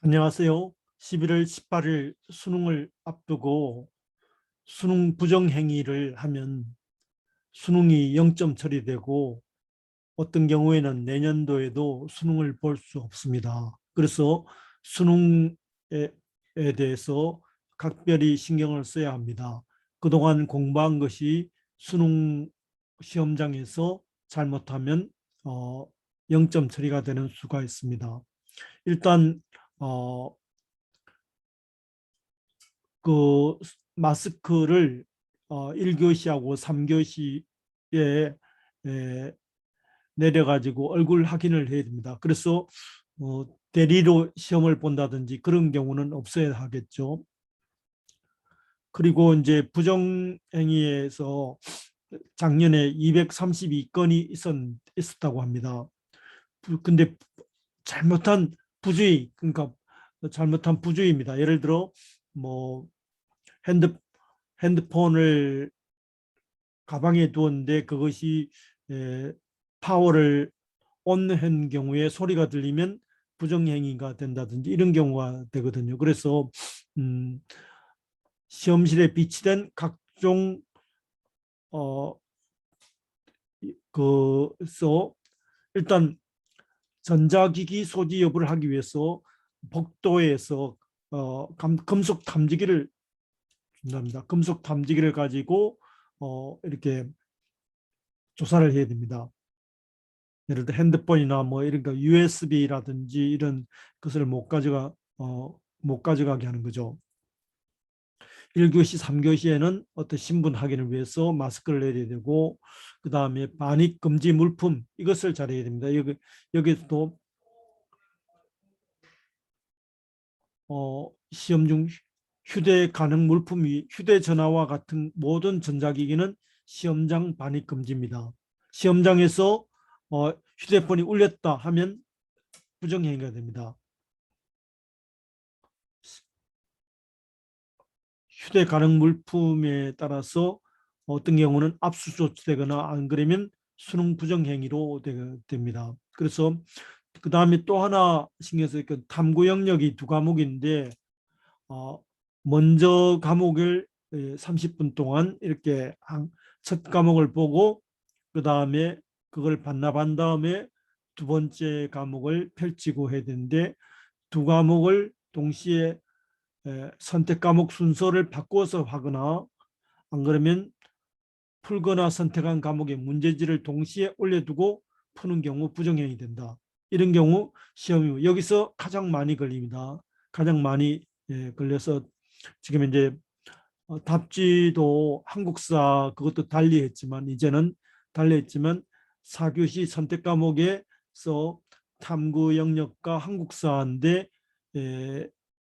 안녕하세요. 11월 18일 수능을 앞두고 수능 부정행위를 하면 수능이 0점 처리되고 어떤 경우에는 내년도에도 수능을 볼 수 없습니다. 그래서 수능에 대해서 각별히 신경을 써야 합니다. 그동안 공부한 것이 수능 시험장에서 잘못하면 0점 처리가 되는 수가 있습니다. 일단 그 마스크를 1교시하고 3교시에 내려가지고 얼굴 확인을 해야 됩니다. 그래서 대리로 시험을 본다든지 그런 경우는 없어야 하겠죠. 그리고 이제 부정행위에서 작년에 232건이 있었다고 합니다. 근데 잘못한 부주의, 그러니까 잘못한 부주의입니다. 예를 들어 뭐 핸드 핸드폰을 가방에 두었는데 그것이 파워를 온한 경우에 소리가 들리면 부정행위가 된다든지 이런 경우가 되거든요. 그래서 음, 시험실에 비치된 각종 어, 그래서 일단 전자기기 소지 여부를 하기 위해서 복도에서 금속 탐지기를 준답니다. 금속 탐지기를 가지고 이렇게 조사를 해야 됩니다. 예를 들어 핸드폰이나 뭐 이런 거 USB라든지 이런 것을 못 가져가게 하는 거죠. 1교시, 3교시에는 어떤 신분 확인을 위해서 마스크를 내려야 되고 그다음에 반입 금지 물품 이것을 잘해야 됩니다. 여기도 시험 중 휴대 가능 물품이 휴대전화와 같은 모든 전자기기는 시험장 반입 금지입니다. 시험장에서 휴대폰이 울렸다 하면 부정행위가 됩니다. 휴대 가능 물품에 따라서 어떤 경우는 압수 조치되거나 안 그러면 수능 부정행위로 됩니다. 그래서 그 다음에 또 하나 신경 쓰일 건 탐구 영역이 두 과목인데 어, 먼저 과목을 30분 동안 이렇게 첫 과목을 보고 그 다음에 그걸 반납한 다음에 두 번째 과목을 펼치고 해야 되는데 두 과목을 동시에 선택 과목 순서를 바꿔서 하거나 안 그러면 풀거나 선택한 과목의 문제지를 동시에 올려두고 푸는 경우 부정행위 된다. 이런 경우 시험이 여기서 가장 많이 걸립니다. 가장 많이 걸려서 지금 이제 답지도 한국사 그것도 달리했지만 이제는 달리했지만 4교시 선택 과목에서 탐구 영역과 한국사인데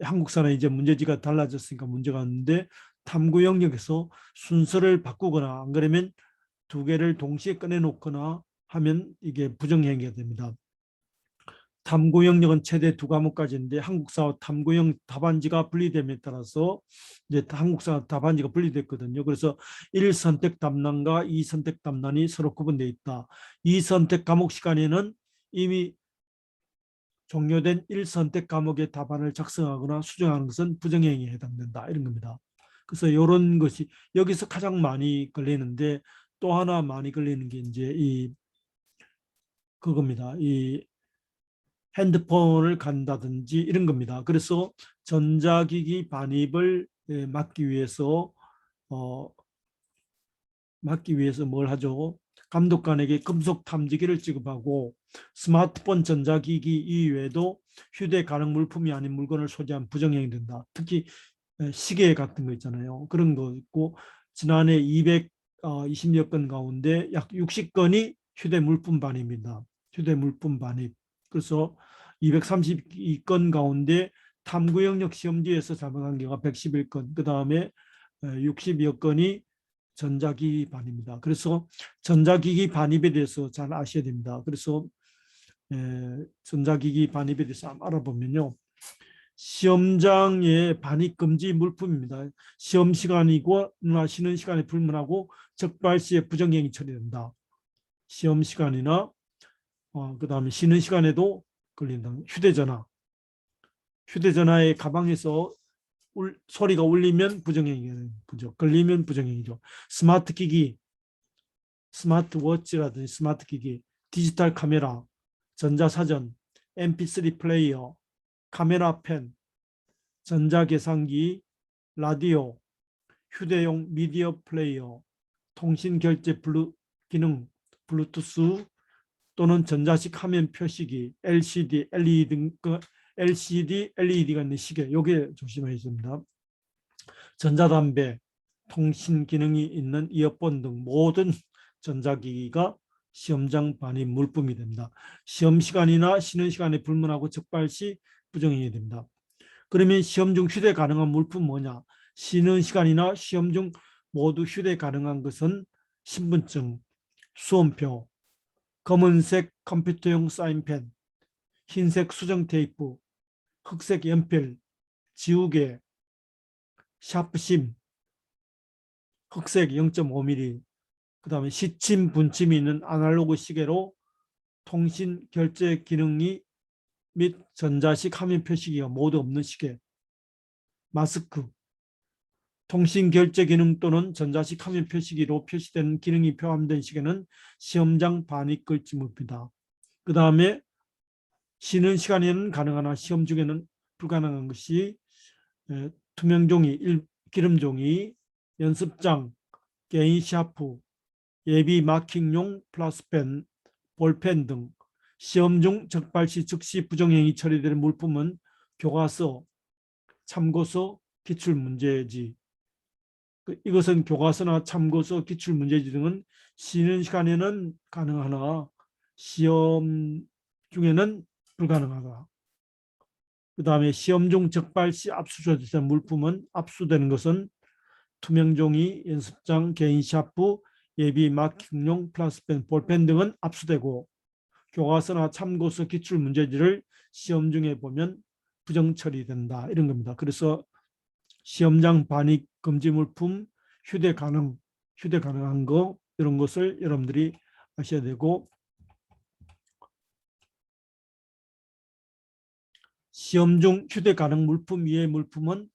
한국사는 이제 문제지가 달라졌으니까 문제가 없는데 탐구 영역에서 순서를 바꾸거나 안 그러면 두 개를 동시에 꺼내놓거나 하면 이게 부정행위가 됩니다. 탐구 영역은 최대 두 과목까지인데 한국사와 탐구 영역 답안지가 분리됨에 따라서 이제 한국사 답안지가 분리됐거든요. 그래서 1선택 답란과 2선택 답란이 서로 구분되어 있다. 2선택 과목 시간에는 이미 종료된 1선택 과목의 답안을 작성하거나 수정하는 것은 부정행위에 해당된다. 이런 겁니다. 그래서 이런 것이 여기서 가장 많이 걸리는데 또 하나 많이 걸리는 게 이제 이 그겁니다. 이 핸드폰을 간다든지 이런 겁니다. 그래서 전자기기 반입을 막기 위해서 어, 뭘 하죠? 감독관에게 금속 탐지기를 지급하고 스마트폰 전자기기 이외에도 휴대 가능 물품이 아닌 물건을 소지한 부정행위 된다. 특히 시계 같은 거 있잖아요. 그런 거 있고 지난해 220여 건 가운데 약 60건이 휴대 물품 반입입니다. 휴대 물품 반입. 그래서 232건 가운데 탐구 영역 시험지에서 잘못한 경우가 111건, 그 다음에 60여 건이 전자기기 반입입니다. 그래서 전자기기 반입에 대해서 잘 아셔야 됩니다. 그래서 전자기기 반입에 대해서 한번 알아보면요. 시험장의 반입 금지 물품입니다. 시험 시간이거나 쉬는 시간에 불문하고 적발 시에 부정행위 처리된다. 시험 시간이나 그다음에 쉬는 시간에도 걸린다. 휴대전화, 휴대전화의 가방에서 소리가 울리면 부정행위죠. 걸리면 부정행위죠. 스마트 기기, 스마트워치라든지 스마트 기기, 디지털 카메라, 전자사전, MP3 플레이어, 카메라 펜, 전자계산기, 라디오, 휴대용 미디어 플레이어, 통신 결제 기능, 블루투스 또는 전자식 화면 표시기, LCD, LED가 있는 시계, 요게 조심해야 됩니다. 전자담배, 통신 기능이 있는 이어폰 등 모든 전자기기가 시험장 반입 물품이 됩니다. 시험 시간이나 쉬는 시간에 불문하고 적발 시 부정행위 됩니다. 그러면 시험 중 휴대 가능한 물품 뭐냐? 쉬는 시간이나 시험 중 모두 휴대 가능한 것은 신분증, 수험표, 검은색 컴퓨터용 사인펜, 흰색 수정 테이프, 흑색 연필, 지우개, 샤프심, 흑색 0.5mm, 그 다음에 시침, 분침이 있는 아날로그 시계로 통신 결제 기능이 및 전자식 화면 표시기가 모두 없는 시계, 마스크, 통신 결제 기능 또는 전자식 화면 표시기로 표시되는 기능이 포함된 시계는 시험장 반입 걸침입니다. 그 다음에 쉬는 시간에는 가능하나 시험 중에는 불가능한 것이 투명 종이, 기름 종이, 연습장, 개인 샤프, 예비 마킹용 플러스펜, 볼펜 등 시험 중 적발 시 즉시 부정행위 처리되는 물품은 교과서, 참고서, 기출문제지. 이것은 교과서나 참고서, 기출문제지 등은 쉬는 시간에는 가능하나 시험 중에는 불가능하다. 그 다음에 시험 중 적발 시 압수조치된 물품은 압수되는 것은 투명종이, 연습장, 개인 샤프, 예비 마킹용 플러스펜, 볼펜 등은 압수되고 교과서나 참고서 기출문제지를 시험 중에 보면 부정 처리된다. 이런 겁니다. 그래서 시험장 반입 금지 물품, 휴대 가능한 거 이런 것을 여러분들이 아셔야 되고 시험 중 휴대 가능 물품 이외의 물품은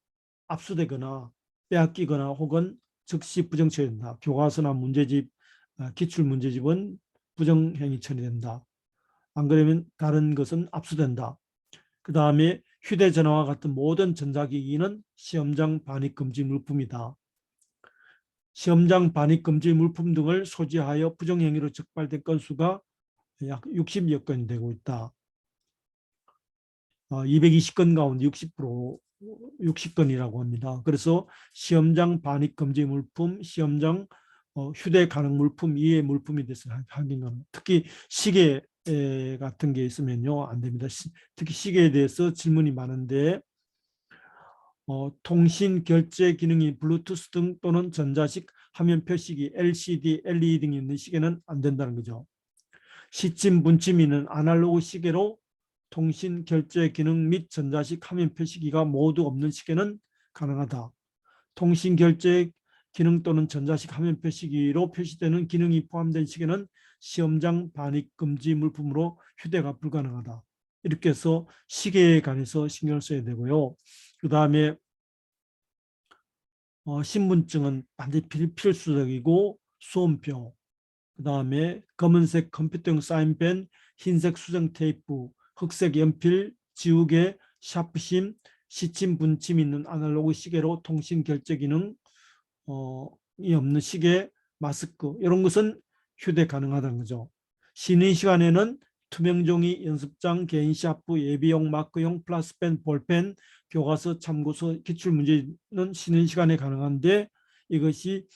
압수되거나 빼앗기거나 혹은 즉시 부정 처리된다. 교과서나 문제집, 기출 문제집은 부정행위 처리된다. 안 그러면 다른 것은 압수된다. 그 다음에 휴대전화와 같은 모든 전자기기는 시험장 반입금지 물품이다. 시험장 반입금지 물품 등을 소지하여 부정행위로 적발된 건수가 약 60여 건이 되고 있다. 220건 가운데 60건이라고 합니다. 그래서 시험장 반입금지 물품, 시험장 휴대 가능 물품 이외의 물품에 대해서 확인합니다. 특히 시계 같은 게 있으면요 안 됩니다. 특히 시계에 대해서 질문이 많은데 통신 결제 기능이 블루투스 등 또는 전자식 화면 표시기, LCD, LED 등이 있는 시계는 안 된다는 거죠. 시침, 분침이 있는 아날로그 시계로 통신 결제 기능 및 전자식 화면 표시기가 모두 없는 시계는 가능하다. 통신 결제 기능 또는 전자식 화면 표시기로 표시되는 기능이 포함된 시계는 시험장 반입 금지 물품으로 휴대가 불가능하다. 이렇게 해서 시계에 관해서 신경을 써야 되고요. 그 다음에 신분증은 반드시 필수적이고 수험표, 그 다음에 검은색 컴퓨터용 사인펜, 흰색 수정 테이프, 흑색 연필, 지우개, 샤프심, 시침, 분침 있는 아날로그 시계로 통신 결제 기능이 없는 시계, 마스크 이런 것은 휴대 가능하다는 거죠. 쉬는 시간에는 투명종이, 연습장, 개인 샤프, 예비용, 마크용, 플러스펜, 볼펜, 교과서, 참고서, 기출문제는 쉬는 시간에 가능한데 이것이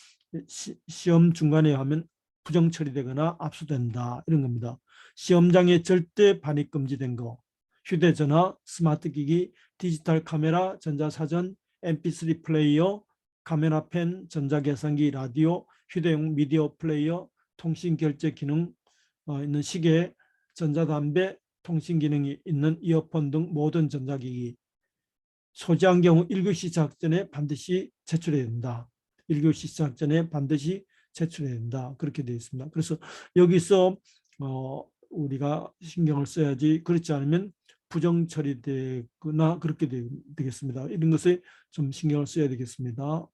시험 중간에 하면 부정 처리되거나 압수된다 이런 겁니다. 시험장에 절대 반입 금지된 거, 휴대전화, 스마트기기, 디지털 카메라, 전자사전, MP3 플레이어, 카메라 펜, 전자계산기, 라디오, 휴대용 미디어 플레이어, 통신 결제 기능 있는 시계, 전자담배, 통신 기능이 있는 이어폰 등 모든 전자기기 소지한 경우 1교시 시작 전에 반드시 제출해야 된다. 1교시 시작 전에 반드시 제출해야 된다. 그렇게 되어 있습니다. 그래서 여기서 우리가 신경을 써야지 그렇지 않으면 부정 처리되거나 그렇게 되겠습니다. 이런 것에 좀 신경을 써야 되겠습니다.